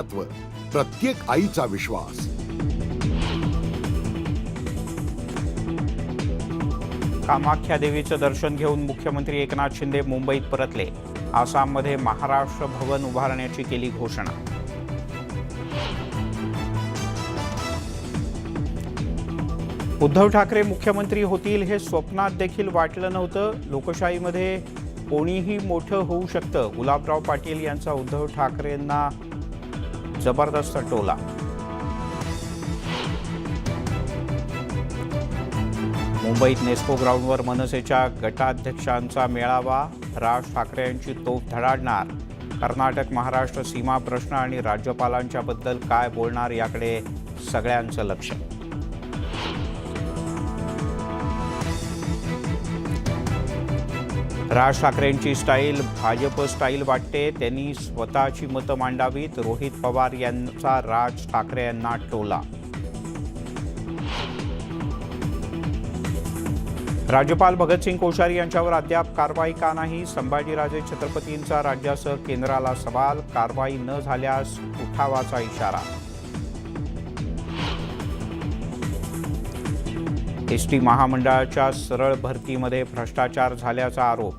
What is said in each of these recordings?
प्रत्येक आईचा विश्वास। कामाख्या देवीचं दर्शन घेऊन मुख्यमंत्री एकनाथ शिंदे मुंबईत परतले। आसाममध्ये महाराष्ट्र भवन उभारण्याची केली घोषणा। उद्धव ठाकरे मुख्यमंत्री होतील हे स्वप्नात देखील वाटलं नव्हतं। लोकशाहीमध्ये कोणीही मोठं होऊ शकतं, गुलाबराव पाटील यांचा उद्धव ठाकरेंना जबरदस्त टोला। मुंबईत नेस्को ग्राउंडवर मनसेच्या गटाध्यक्षांचा मेळावा। राज ठाकरे यांची तोफ धडाडणार। कर्नाटक महाराष्ट्र सीमा प्रश्न आणि राज्यपालांच्या बद्दल काय बोलणार याकडे सगळ्यांचं लक्ष। राज ठाकरेंची स्टाईल भाजप स्टाईल वाटते, त्यांनी स्वतःची मतं मांडावीत। रोहित पवार यांचा राज ठाकरे यांना टोला। राज्यपाल भगतसिंग कोश्यारी यांच्यावर अद्याप कारवाई का नाही? संभाजीराजे छत्रपतींचा राज्यासह केंद्राला सवाल। कारवाई न झाल्यास उठावाचा इशारा। एसटी महामंडळाच्या सरळ भरतीमध्ये भ्रष्टाचार झाल्याचा आरोप।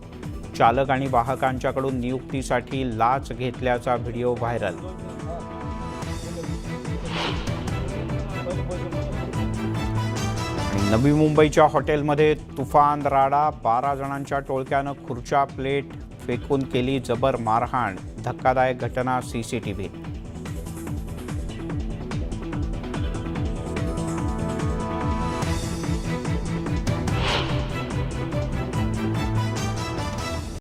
चालक आणि वाहकांच्याकडून नियुक्तीसाठी लाच घेतल्याचा व्हिडिओ व्हायरल। नवी मुंबईच्या हॉटेलमध्ये तुफान राडा। 12 जणांच्या टोळक्यानं खुर्च्या प्लेट फेकून केली जबर मारहाण। धक्कादायक घटना सीसीटीव्हीत।